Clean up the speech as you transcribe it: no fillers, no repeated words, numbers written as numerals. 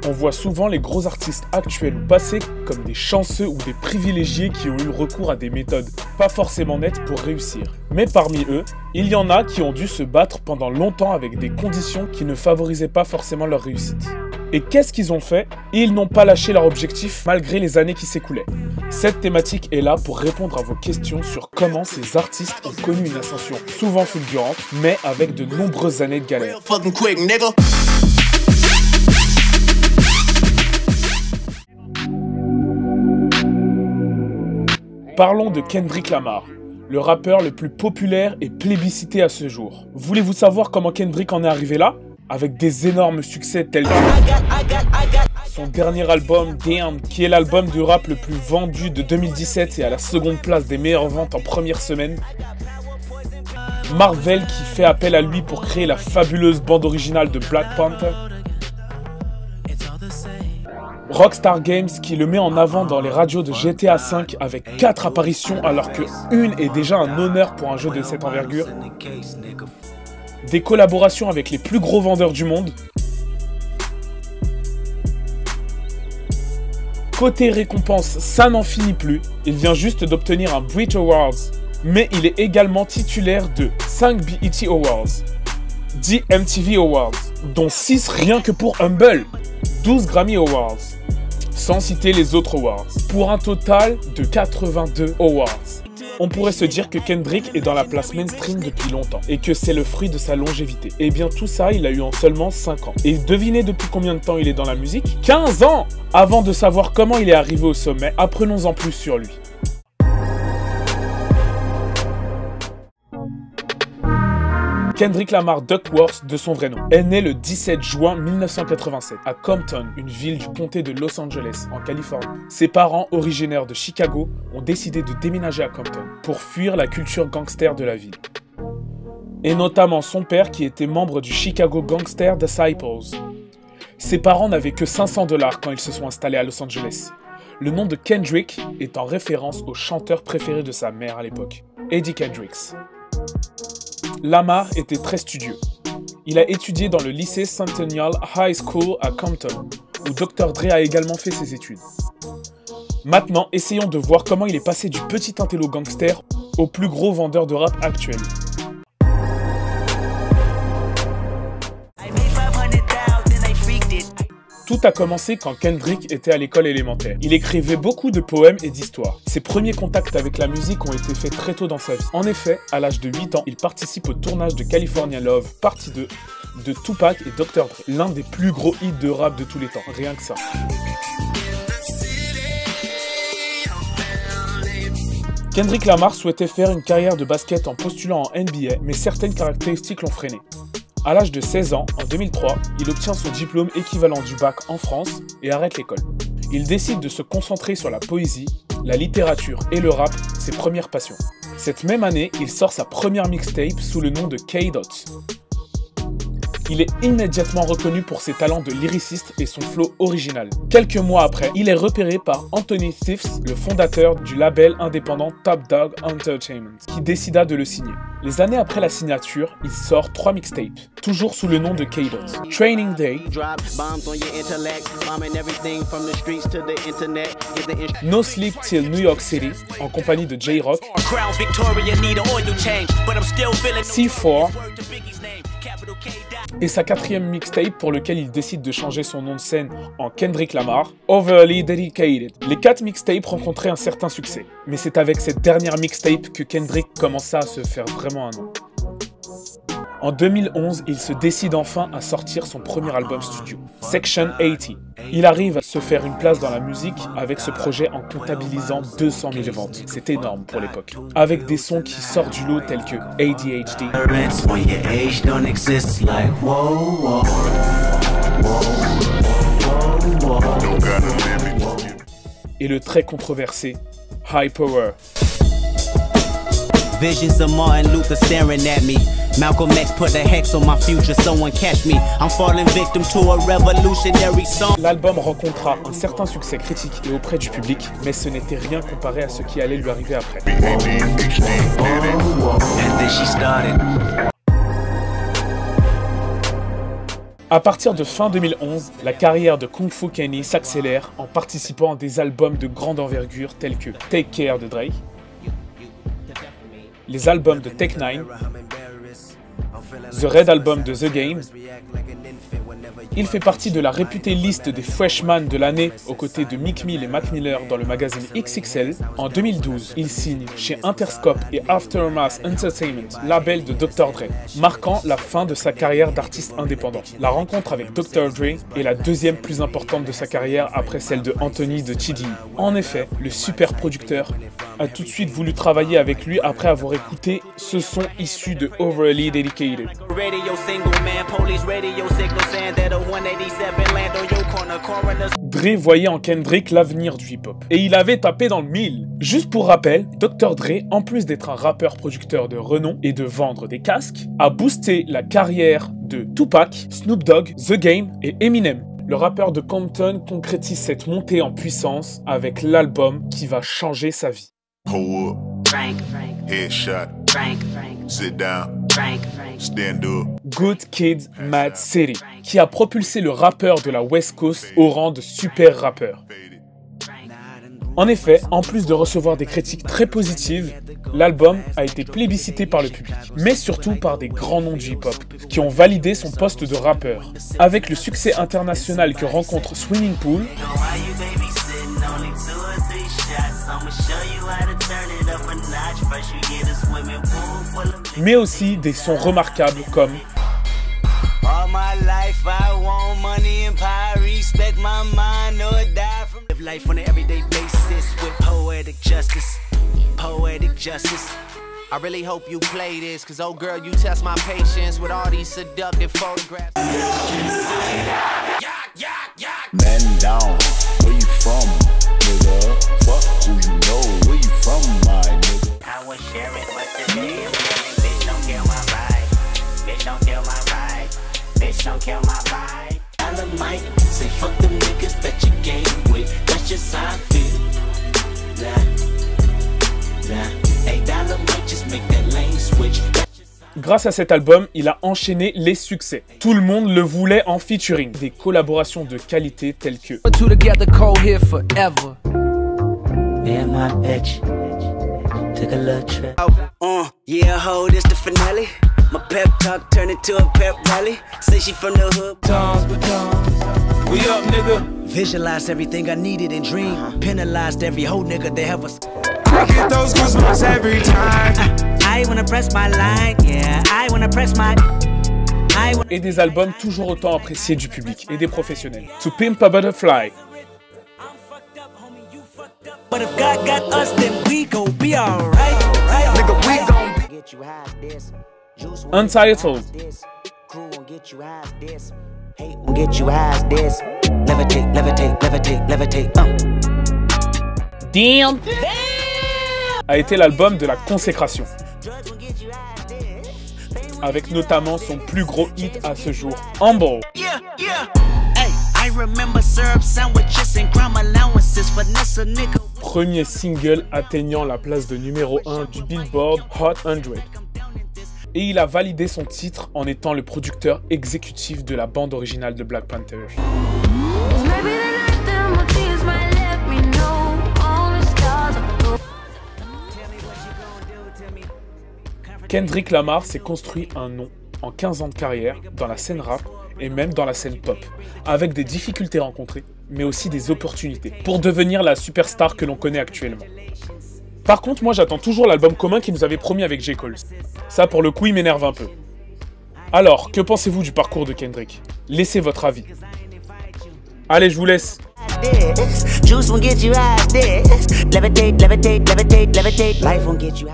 On voit souvent les gros artistes actuels ou passés comme des chanceux ou des privilégiés qui ont eu recours à des méthodes pas forcément nettes pour réussir. Mais parmi eux, il y en a qui ont dû se battre pendant longtemps avec des conditions qui ne favorisaient pas forcément leur réussite. Et qu'est-ce qu'ils ont fait? Ils n'ont pas lâché leur objectif malgré les années qui s'écoulaient. Cette thématique est là pour répondre à vos questions sur comment ces artistes ont connu une ascension souvent fulgurante, mais avec de nombreuses années de galère. Parlons de Kendrick Lamar, le rappeur le plus populaire et plébiscité à ce jour. Voulez-vous savoir comment Kendrick en est arrivé là? Avec des énormes succès tels que son dernier album, Damn, qui est l'album de rap le plus vendu de 2017 et à la seconde place des meilleures ventes en première semaine. Marvel qui fait appel à lui pour créer la fabuleuse bande originale de Black Panther. Rockstar Games qui le met en avant dans les radios de GTA V avec 4 apparitions alors que une est déjà un honneur pour un jeu de cette envergure. Des collaborations avec les plus gros vendeurs du monde. Côté récompense, ça n'en finit plus. Il vient juste d'obtenir un Brit Awards. Mais il est également titulaire de 5 BET Awards, 10 MTV Awards, dont 6 rien que pour Humble, 12 Grammy Awards, sans citer les autres awards, pour un total de 82 awards. On pourrait se dire que Kendrick est dans la place mainstream depuis longtemps et que c'est le fruit de sa longévité. Et bien tout ça, il a eu en seulement 5 ans. Et devinez depuis combien de temps il est dans la musique? 15 ans! Avant de savoir comment il est arrivé au sommet, apprenons-en plus sur lui. Kendrick Lamar Duckworth, de son vrai nom, est né le 17 juin 1987 à Compton, une ville du comté de Los Angeles, en Californie. Ses parents, originaires de Chicago, ont décidé de déménager à Compton pour fuir la culture gangster de la ville. Et notamment son père qui était membre du Chicago Gangster Disciples. Ses parents n'avaient que 500 $ quand ils se sont installés à Los Angeles. Le nom de Kendrick est en référence au chanteur préféré de sa mère à l'époque, Eddie Kendricks. Lamar était très studieux. Il a étudié dans le lycée Centennial High School à Compton, où Dr. Dre a également fait ses études. Maintenant, essayons de voir comment il est passé du petit intello gangster au plus gros vendeur de rap actuel. Tout a commencé quand Kendrick était à l'école élémentaire. Il écrivait beaucoup de poèmes et d'histoires. Ses premiers contacts avec la musique ont été faits très tôt dans sa vie. En effet, à l'âge de 8 ans, il participe au tournage de California Love, partie 2, de Tupac et Dr. Dre, l'un des plus gros hits de rap de tous les temps, rien que ça. Kendrick Lamar souhaitait faire une carrière de basket en postulant en NBA, mais certaines caractéristiques l'ont freiné. À l'âge de 16 ans, en 2003, il obtient son diplôme équivalent du bac en France et arrête l'école. Il décide de se concentrer sur la poésie, la littérature et le rap, ses premières passions. Cette même année, il sort sa première mixtape sous le nom de K-Dot. Il est immédiatement reconnu pour ses talents de lyriciste et son flow original. Quelques mois après, il est repéré par Anthony Thieves, le fondateur du label indépendant Top Dog Entertainment, qui décida de le signer. Les années après la signature, il sort 3 mixtapes, toujours sous le nom de K-Dot. Training Day, No Sleep Till New York City, en compagnie de J-Rock, C4, et sa 4e mixtape pour lequel il décide de changer son nom de scène en Kendrick Lamar, Overly Dedicated. Les 4 mixtapes rencontraient un certain succès, mais c'est avec cette dernière mixtape que Kendrick commença à se faire vraiment un nom. En 2011, il se décide enfin à sortir son premier album studio, Section 80. Il arrive à se faire une place dans la musique avec ce projet en comptabilisant 200 000 ventes. C'est énorme pour l'époque. Avec des sons qui sortent du lot tels que ADHD et le très controversé High Power. Visions of Martin Luther staring at me. Malcolm X put a hex on my future, someone catch me. I'm falling victim to a revolutionary song. L'album rencontra un certain succès critique et auprès du public, mais ce n'était rien comparé à ce qui allait lui arriver après. And then she started. À partir de fin 2011, la carrière de Kung Fu Kenny s'accélère en participant à des albums de grande envergure tels que Take Care de Drake, les albums de Tech Nine, The Red Album de The Game. Il fait partie de la réputée liste des Freshman de l'année aux côtés de Meek Mill et Mac Miller dans le magazine XXL. En 2012, il signe chez Interscope et Aftermath Entertainment, label de Dr. Dre, marquant la fin de sa carrière d'artiste indépendant. La rencontre avec Dr. Dre est la deuxième plus importante de sa carrière après celle de Anthony de T.D. En effet, le super producteur a tout de suite voulu travailler avec lui après avoir écouté ce son issu de Overly Dedicated. Dre voyait en Kendrick l'avenir du hip-hop. Et il avait tapé dans le mille. Juste pour rappel, Dr. Dre, en plus d'être un rappeur-producteur de renom et de vendre des casques, a boosté la carrière de Tupac, Snoop Dogg, The Game et Eminem. Le rappeur de Compton concrétise cette montée en puissance avec l'album qui va changer sa vie. Pull up, headshot, sit down, stand up. Good Kid, Mad City, qui a propulsé le rappeur de la West Coast au rang de super rappeur. En effet, en plus de recevoir des critiques très positives, l'album a été plébiscité par le public, mais surtout par des grands noms du hip-hop, qui ont validé son poste de rappeur. Avec le succès international que rencontre Swimming Pool, mais aussi des sons remarquables comme I really hope you play this, cause oh girl, you test my patience with all these seductive photographs. Man down, where you from, nigga? Fuck who you know, where you from, my nigga? I was sharing, but today, bitch don't kill my vibe. Bitch don't kill my vibe. Bitch don't kill my vibe. Dynamite, say fuck them niggas that you game with. That's just how I feel. Hey, Dynamite, just make that lane switch. Grâce à cet album, il a enchaîné les succès. Tout le monde le voulait en featuring. Des collaborations de qualité telles que Yeah, my bitch. Took a little trip. Yeah, ho, this the finale. My pep talk turned into a pep rally. Say she from the hood. We up, nigga. Visualized everything I needed and dreamed. Penalized every whole nigga they have us. I get those goosebumps every time. I wanna press my line, yeah. I wanna press my. Et des albums toujours autant appréciés du public et des professionnels. To Pimp a Butterfly. But if God got us, then we gon' be alright. Nigga, we gon' Get you high as this. Juice Untitled. Crew won't get you high as this. Hate won't get you high as this. Levitate, levitate, levitate, levitate. Damn. A été l'album de la consécration, avec notamment son plus gros hit à ce jour, Humble. Yeah, yeah. Hey, I remember syrup sandwiches and crime allowances for Nessa nigga. Premier single atteignant la place de numéro 1 du Billboard Hot 100. Et il a validé son titre en étant le producteur exécutif de la bande originale de Black Panther. Kendrick Lamar s'est construit un nom en 15 ans de carrière dans la scène rap et même dans la scène pop, avec des difficultés rencontrées, mais aussi des opportunités, pour devenir la superstar que l'on connaît actuellement. Par contre, moi j'attends toujours l'album commun qu'il nous avait promis avec J. Cole. Ça, pour le coup, il m'énerve un peu. Alors, que pensez-vous du parcours de Kendrick? Laissez votre avis. Allez, je vous laisse. Juice won't get you high as this. Levitate, levitate, levitate, levitate. Life won't get you high.